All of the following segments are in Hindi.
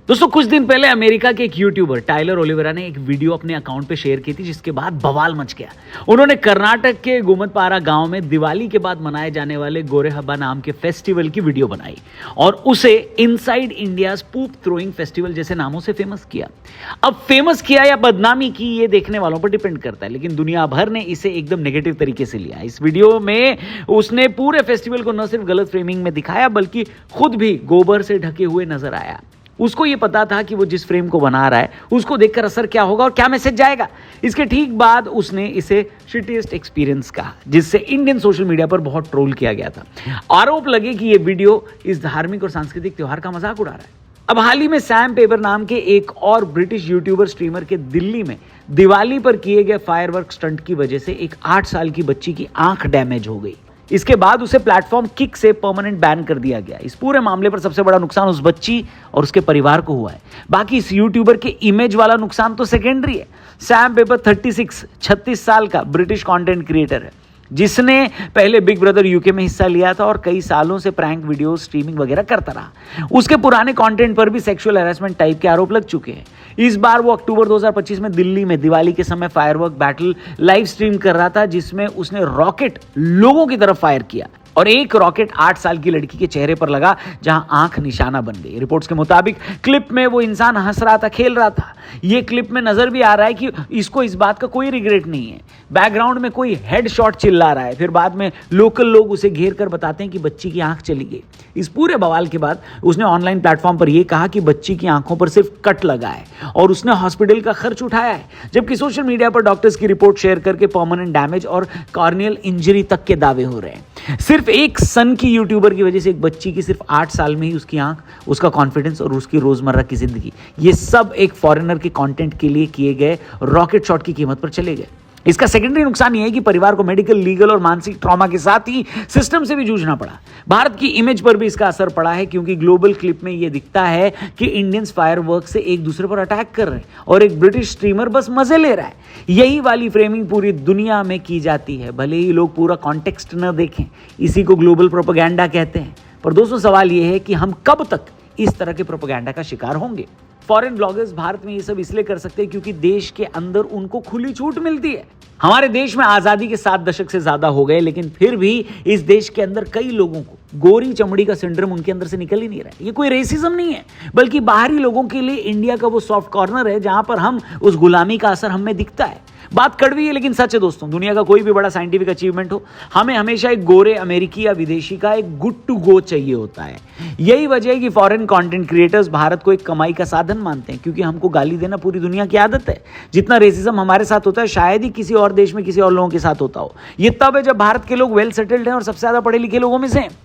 दोस्तों कुछ दिन पहले अमेरिका के एक यूट्यूबर टाइलर ओलिवेरा ने एक वीडियो अपने अकाउंट पे शेयर की थी, जिसके बाद बवाल मच गया। उन्होंने कर्नाटक के गोमतपारा गांव में दिवाली के बाद मनाए जाने वाले गोरे हब्बा नाम के फेस्टिवल की वीडियो बनाई और उसे इनसाइड इंडियाज पूप थ्रोइंग फेस्टिवल जैसे नामों से फेमस किया। अब फेमस किया या बदनामी की, ये देखने वालों पर डिपेंड करता है, लेकिन दुनिया भर ने इसे एकदम नेगेटिव तरीके से लिया। इस वीडियो में उसने पूरे फेस्टिवल को न सिर्फ गलत फ्रेमिंग में दिखाया, बल्कि खुद भी गोबर से ढके हुए नजर आया। उसको ये पता था कि वो जिस फ्रेम को बना रहा है उसको देखकर असर क्या होगा और क्या मैसेज जाएगा। इसके ठीक बाद उसने इसे शिटिएस्ट एक्सपीरियंस कहा, जिससे इंडियन सोशल मीडिया पर बहुत ट्रोल किया गया था। आरोप लगे कि ये वीडियो इस धार्मिक और सांस्कृतिक त्योहार का मजाक उड़ा रहा है। अब हाल ही में सैम पेपर नाम के एक और ब्रिटिश यूट्यूबर स्ट्रीमर के दिल्ली में दिवाली पर किए गए फायरवर्क स्टंट की वजह से एक 8 साल की बच्ची की आंख डैमेज हो गई। इसके बाद उसे प्लेटफॉर्म किक से परमानेंट बैन कर दिया गया। इस पूरे मामले पर सबसे बड़ा नुकसान उस बच्ची और उसके परिवार को हुआ है। बाकी इस यूट्यूबर के इमेज वाला नुकसान तो सेकेंडरी है। सैम पेपर 36 साल का ब्रिटिश कंटेंट क्रिएटर है, जिसने पहले बिग ब्रदर यूके में हिस्सा लिया था और कई सालों से प्रैंक वीडियो स्ट्रीमिंग वगैरह करता रहा। उसके पुराने कंटेंट पर भी सेक्सुअल हैरेसमेंट टाइप के आरोप लग चुके हैं। इस बार वो अक्टूबर 2025 में दिल्ली में दिवाली के समय फायरवर्क बैटल लाइव स्ट्रीम कर रहा था, जिसमें उसने रॉकेट लोगों की तरफ फायर किया और एक रॉकेट 8 साल की लड़की के चेहरे पर लगा, जहां आंख निशाना बन गई। रिपोर्ट्स के मुताबिक क्लिप में वो इंसान हंस रहा था, खेल रहा था। ये क्लिप में नजर भी आ रहा है कि इसको इस बात का कोई रिग्रेट नहीं है। बैकग्राउंड में कोई हेडशॉट चिल्ला रहा है, फिर बाद में लोकल लोग उसे घेर कर बताते हैं कि बच्ची की आंख चली गई। इस पूरे बवाल के बाद उसने ऑनलाइन प्लेटफॉर्म पर यह कहा कि बच्ची की आंखों पर सिर्फ कट लगा है और उसने हॉस्पिटल का खर्च उठाया है, जबकि सोशल मीडिया पर डॉक्टर्स की रिपोर्ट शेयर करके परमानेंट डैमेज और कॉर्नियल इंजरी तक के दावे हो रहे हैं। सिर्फ एक सन की यूट्यूबर की वजह से एक बच्ची की सिर्फ 8 साल में ही उसकी आंख, उसका कॉन्फिडेंस और उसकी रोजमर्रा की जिंदगी, ये सब एक फॉरेनर के कंटेंट के लिए किए गए रॉकेट शॉट की कीमत पर चले गए। इसका सेकेंडरी नुकसान यह है कि परिवार को मेडिकल, लीगल और मानसिक ट्रॉमा के साथ ही सिस्टम से भी जूझना पड़ा। भारत की इमेज पर भी इसका असर पड़ा है, क्योंकि ग्लोबल क्लिप में यह दिखता है कि इंडियंस फायरवर्क से एक दूसरे पर अटैक कर रहे हैं और एक ब्रिटिश स्ट्रीमर बस मजे ले रहा है। यही वाली फ्रेमिंग पूरी दुनिया में की जाती है, भले ही लोग पूरा कॉन्टेक्स्ट न देखें। इसी को ग्लोबल प्रोपेगेंडा कहते हैं। पर दोस्तों, सवाल यह है कि हम कब तक इस तरह के प्रोपेगेंडा का शिकार होंगे? फॉरेन ब्लॉगर्स भारत में ये सब इसलिए कर सकते हैं क्योंकि देश के अंदर उनको खुली छूट मिलती है। हमारे देश में आजादी के 7 दशक से ज्यादा हो गए, लेकिन फिर भी इस देश के अंदर कई लोगों को गोरी चमड़ी का सिंड्रोम उनके अंदर से निकल ही नहीं रहा है। ये कोई रेसिज्म नहीं है, बल्कि बाहरी लोगों के लिए इंडिया का वो सॉफ्ट कॉर्नर है जहां पर हम उस गुलामी का असर हमें दिखता है। बात कड़वी है लेकिन सच है दोस्तों। दुनिया का कोई भी बड़ा साइंटिफिक अचीवमेंट हो, हमें हमेशा एक गोरे अमेरिकी या विदेशी का एक गुड टू गो चाहिए होता है। यही वजह है कि फॉरेन कंटेंट क्रिएटर्स भारत को एक कमाई का साधन मानते हैं, क्योंकि हमको गाली देना पूरी दुनिया की आदत है। जितना रेसिज्म हमारे साथ होता है, शायद ही किसी और देश में किसी और लोगों के साथ होता हो। ये तब है जब भारत के लोग वेल सेटल्ड हैं और सबसे ज्यादा पढ़े लिखे लोगों में से हैं।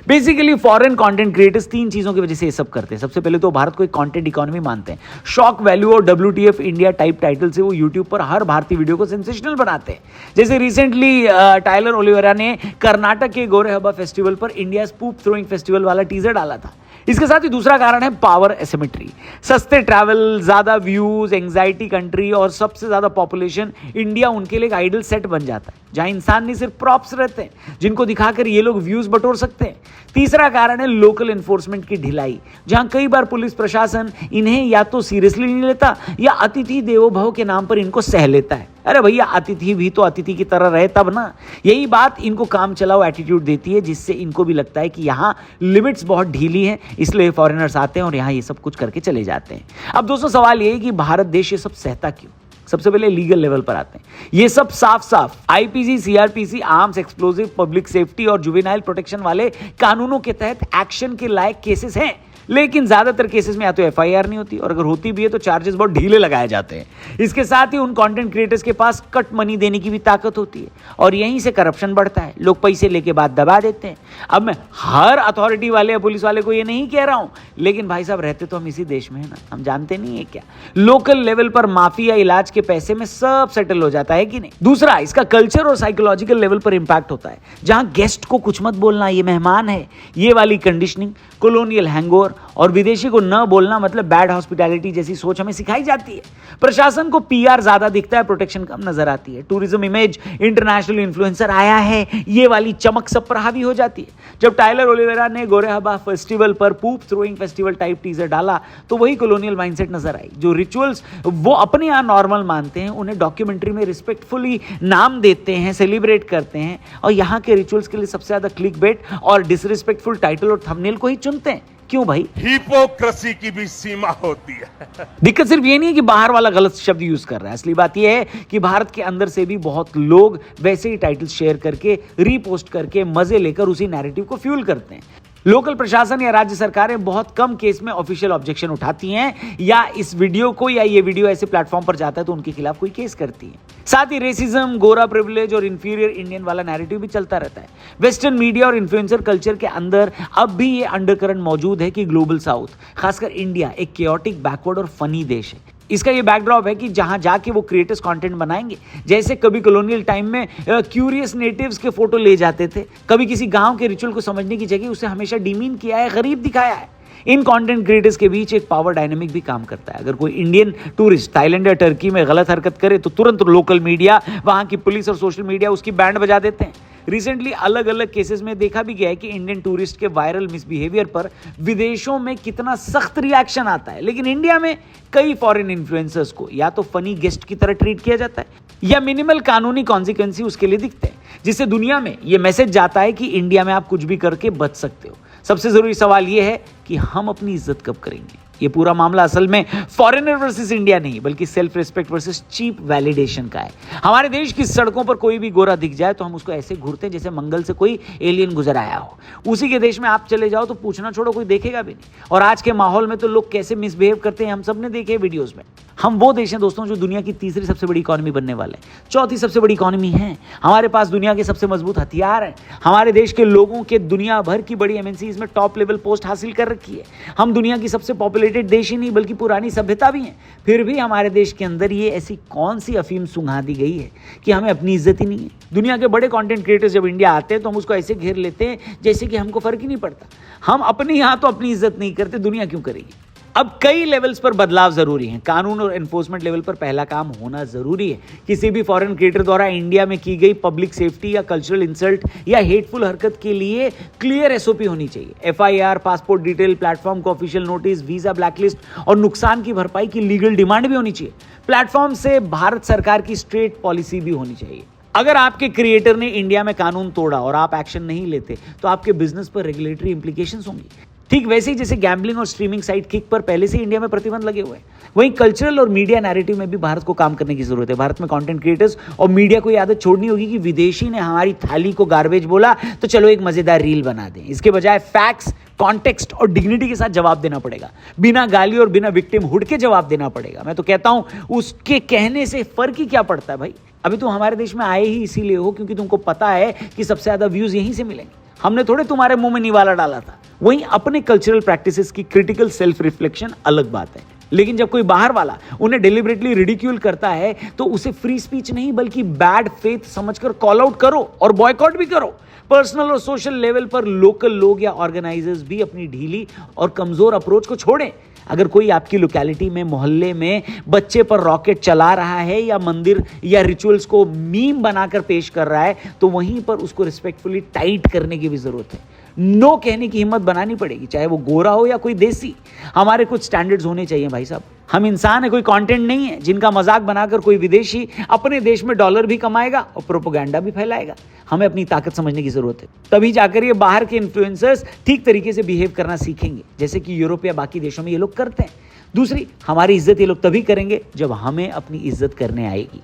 बेसिकली फॉरेन कंटेंट क्रिएटर्स 3 चीजों की वजह से ये सब करते हैं। सबसे पहले तो भारत को एक कंटेंट इकोनॉमी मानते हैं। शॉक वैल्यू और WTF इंडिया टाइप टाइटल से वो यूट्यूब पर हर भारतीय वीडियो को सेंसेशनल बनाते हैं। जैसे रिसेंटली टाइलर ओलिवेरा ने कर्नाटक के गोरे हब्बा फेस्टिवल पर इंडिया पूप थ्रोइंग फेस्टिवल वाला टीजर डाला था। इसके साथ ही दूसरा कारण है पावर एसिमेट्री। सस्ते ट्रैवल, ज्यादा व्यूज, एंग्जाइटी कंट्री और सबसे ज्यादा पॉपुलेशन, इंडिया उनके लिए एक आइडल सेट बन जाता है, जहां इंसान नहीं सिर्फ प्रॉप्स रहते हैं जिनको दिखाकर ये लोग व्यूज बटोर सकते हैं। तीसरा कारण है लोकल एनफोर्समेंट की ढिलाई, जहां कई बार पुलिस प्रशासन इन्हें या तो सीरियसली नहीं लेता या अतिथि देवो भव के नाम पर इनको सह लेता है। अरे भैया, अतिथि भी तो अतिथि की तरह रहे तब ना। यही बात इनको काम चलाओ एटीट्यूड देती है, जिससे इनको भी लगता है कि यहाँ लिमिट्स बहुत ढीली हैं, इसलिए फॉरेनर्स आते हैं और यहाँ ये सब कुछ करके चले जाते हैं। अब दोस्तों, सवाल ये है कि भारत देश ये सब सहता क्यों? सबसे पहले लीगल लेवल पर आते हैं। ये सब साफ साफ IPC, CRPC, arms, explosive, public safety और जुवेनाइल प्रोटेक्शन वाले कानूनों के तहत एक्शन के लायक केसेस हैं, लेकिन ज्यादातर केसेस में या तो FIR नहीं होती और अगर होती भी है तो चार्जेस बहुत ढीले लगाए जाते हैं। इसके साथ ही उन कंटेंट क्रिएटर्स के पास कट मनी देने की भी ताकत होती है और यहीं से करप्शन बढ़ता है। लोग पैसे लेके बाद दबा देते हैं। अब मैं हर अथॉरिटी वाले या पुलिस वाले को ये नहीं कह रहा हूं, लेकिन भाई साहब, रहते तो हम इसी देश में है ना, हम जानते नहीं है क्या? लोकल लेवल पर माफिया इलाज के पैसे में सब सेटल हो जाता है कि नहीं? दूसरा, इसका कल्चर और साइकोलॉजिकल लेवल पर इंपैक्ट होता है, जहां गेस्ट को कुछ मत बोलना, ये मेहमान है, ये वाली कंडीशनिंग, कॉलोनियल हैंगओवर और विदेशी को न बोलना मतलब बैड हॉस्पिटैलिटी जैसी सोच हमें सिखाई जाती है। प्रशासन को पीआर ज्यादा दिखता है, प्रोटेक्शन कम नजर आती है। टूरिज्म इमेज, इंटरनेशनल इन्फ्लुएंसर आया है, ये वाली चमक सब पर हावी हो जाती है। जब टाइलर ओलिवेरा ने गोरेहबा फेस्टिवल पर पूप थ्रोइंग फेस्टिवल टाइप टीजर डाला तो वही कॉलोनियल माइंडसेट नजर आई। जो रिचुअल्स वो अपने यहाँ नॉर्मल मानते हैं, उन्हें डॉक्यूमेंट्री में रिस्पेक्टफुली नाम देते हैं, सेलिब्रेट करते हैं, और यहाँ के रिचुअल्स के लिए सबसे ज्यादा क्लिकबेट और डिसरिस्पेक्टफुल टाइटल और थंबनेल को ही चुनते हैं। क्यों भाई? हिपोक्रेसी की भी सीमा होती है। दिक्कत सिर्फ ये नहीं है कि बाहर वाला गलत शब्द यूज कर रहा है, असली बात यह है कि भारत के अंदर से भी बहुत लोग वैसे ही टाइटल शेयर करके, रीपोस्ट करके, मजे लेकर उसी नैरेटिव को फ्यूल करते हैं। लोकल प्रशासन या राज्य सरकारें बहुत कम केस में ऑफिशियल ऑब्जेक्शन उठाती हैं, या इस वीडियो को या ये वीडियो ऐसे प्लेटफॉर्म पर जाता है तो उनके खिलाफ कोई केस करती है। साथ ही रेसिज्म, गोरा प्रिविलेज और इंफीरियर इंडियन वाला नैरेटिव भी चलता रहता है। वेस्टर्न मीडिया और इन्फ्लुएंसर कल्चर के अंदर अब भी ये अंडरकरंट मौजूद है कि ग्लोबल साउथ, खासकर इंडिया, एक केओटिक, बैकवर्ड और फनी देश है। इसका ये बैकड्रॉप है कि जहां जाके वो क्रिएटर्स कंटेंट बनाएंगे, जैसे कभी कॉलोनियल टाइम में क्यूरियस नेटिव्स के फोटो ले जाते थे, कभी किसी गांव के रिचुअल को समझने की जगह उसे हमेशा डिमीन किया है, गरीब दिखाया है। इन कंटेंट क्रिएटर्स के बीच एक पावर डायनामिक भी काम करता है। अगर कोई इंडियन टूरिस्ट थाईलैंड या टर्की में गलत हरकत करे तो तुरंत लोकल मीडिया, वहां की पुलिस और सोशल मीडिया उसकी बैंड बजा देते हैं। रिसेंटली अलग अलग केसेस में देखा भी गया है कि इंडियन टूरिस्ट के वायरल मिसबिहेवियर पर विदेशों में कितना सख्त रिएक्शन आता है, लेकिन इंडिया में कई फॉरेन इन्फ्लुएंसर्स को या तो फनी गेस्ट की तरह ट्रीट किया जाता है या मिनिमल कानूनी कॉन्सिक्वेंसी उसके लिए दिखते हैं, जिससे दुनिया में यह मैसेज जाता है कि इंडिया में आप कुछ भी करके बच सकते हो। सबसे जरूरी सवाल यह है कि हम अपनी इज्जत कब करेंगे। ये पूरा मामला असल में फॉरेनर वर्सेस इंडिया नहीं, बल्कि self respect versus cheap validation का है। हमारे देश की सड़कों पर कोई भी गोरा दिख जाए तो हम उसको ऐसे घूरते हैं जैसे मंगल से कोई एलियन गुजर आया हो। उसी के देश में आप चले जाओ तो पूछना छोड़ो, कोई देखेगा भी नहीं। और आज के माहौल में तो लोग कैसे मिसबिहेव करते हैं हम सब ने देखे वीडियोज में। हम वो देश हैं दोस्तों जो दुनिया की तीसरी सबसे बड़ी इकॉनमी बनने वाले हैं, चौथी सबसे बड़ी इकॉनमी है। हमारे पास दुनिया के सबसे मजबूत हथियार हैं। हमारे देश के लोगों के दुनिया भर की बड़ी एमएनसीज में टॉप लेवल पोस्ट हासिल कर रखी है। हम दुनिया की सबसे पॉपुलेटेड देश ही नहीं बल्कि पुरानी सभ्यता भी हैं। फिर भी हमारे देश के अंदर ये ऐसी कौन सी अफीम सुंघा दी गई है कि हमें अपनी इज्जत ही नहीं है। दुनिया के बड़े कंटेंट क्रिएटर्स जब इंडिया आते हैं तो हम उसको ऐसे घेर लेते हैं जैसे कि हमको फर्क ही नहीं पड़ता। हम अपने यहाँ तो अपनी इज्जत नहीं करते, दुनिया क्यों करेगी। अब कई लेवल्स पर बदलाव जरूरी है। कानून और एनफोर्समेंट लेवल पर पहला काम होना जरूरी है। किसी भी फॉरेन क्रिएटर द्वारा इंडिया में की गई पब्लिक सेफ्टी या कल्चरल इंसल्ट या हेटफुल हरकत के लिए क्लियर एसओपी होनी चाहिए। एफआईआर, पासपोर्ट डिटेल, प्लेटफॉर्म को ऑफिशियल नोटिस, वीजा ब्लैकलिस्ट और नुकसान की भरपाई की लीगल डिमांड भी होनी चाहिए। प्लेटफॉर्म से भारत सरकार की स्ट्रेट पॉलिसी भी होनी चाहिए। अगर आपके क्रिएटर ने इंडिया में कानून तोड़ा और आप एक्शन नहीं लेते तो आपके बिजनेस पर रेगुलेटरी इंप्लीकेशंस होंगी। ठीक वैसे ही जैसे गैम्बलिंग और स्ट्रीमिंग साइट किक पर पहले से इंडिया में प्रतिबंध लगे हुए हैं, वहीं कल्चरल और मीडिया नैरेटिव में भी भारत को काम करने की जरूरत है। भारत में कंटेंट क्रिएटर्स और मीडिया को ये आदत छोड़नी होगी कि विदेशी ने हमारी थाली को गार्बेज बोला तो चलो एक मजेदार रील बना दें। इसके बजाय फैक्ट्स, कॉन्टेक्स्ट और डिग्निटी के साथ जवाब देना पड़ेगा, बिना गाली और बिना विक्टिम हुड के जवाब देना पड़ेगा। मैं तो कहता हूं उसके कहने से फर्क ही क्या पड़ता है भाई। अभी तुम हमारे देश में आए ही इसीलिए हो क्योंकि तुमको पता है कि सबसे ज्यादा व्यूज यहीं से मिलेंगे। हमने थोड़े तुम्हारे मुंह में निवाला डाला था। वहीं अपने कल्चरल प्रैक्टिसेस की क्रिटिकल सेल्फ रिफ्लेक्शन अलग बात है, लेकिन जब कोई बाहर वाला उन्हें डिलिबरेटली रिडिक्यूल करता है तो उसे फ्री स्पीच नहीं बल्कि बैड फेथ समझकर कॉल आउट करो और बॉयकॉट भी करो। पर्सनल और सोशल लेवल पर लोकल लोग या ऑर्गेनाइजर्स भी अपनी ढीली और कमजोर अप्रोच को छोड़ें। अगर कोई आपकी लोकेलिटी में, मोहल्ले में बच्चे पर रॉकेट चला रहा है या मंदिर या रिचुअल्स को मीम बनाकर पेश कर रहा है तो वहीं पर उसको रिस्पेक्टफुली टाइट करने की भी जरूरत है। नो कहने की हिम्मत बनानी पड़ेगी, चाहे वो गोरा हो या कोई देसी। हमारे कुछ स्टैंडर्ड्स होने चाहिए भाई साहब। हम इंसान है, कोई कंटेंट नहीं है जिनका मजाक बनाकर कोई विदेशी अपने देश में डॉलर भी कमाएगा और प्रोपेगेंडा भी फैलाएगा। हमें अपनी ताकत समझने की जरूरत है, तभी जाकर ये बाहर के इन्फ्लुएंसर्स ठीक तरीके से बिहेव करना सीखेंगे जैसे कि यूरोप या बाकी देशों में ये लोग करते हैं। दूसरी, हमारी इज्जत ये लोग तभी करेंगे जब हमें अपनी इज्जत करने आएगी।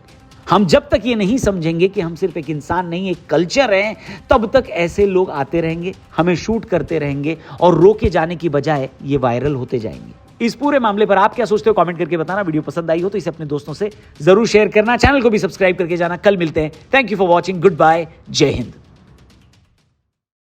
हम जब तक ये नहीं समझेंगे कि हम सिर्फ एक इंसान नहीं, एक कल्चर हैं, तब तक ऐसे लोग आते रहेंगे, हमें शूट करते रहेंगे और रोके जाने की बजाय ये वायरल होते जाएंगे। इस पूरे मामले पर आप क्या सोचते हो कमेंट करके बताना। वीडियो पसंद आई हो तो इसे अपने दोस्तों से जरूर शेयर करना, चैनल को भी सब्सक्राइब करके जाना। कल मिलते हैं। Thank you for watching. Goodbye, जय हिंद।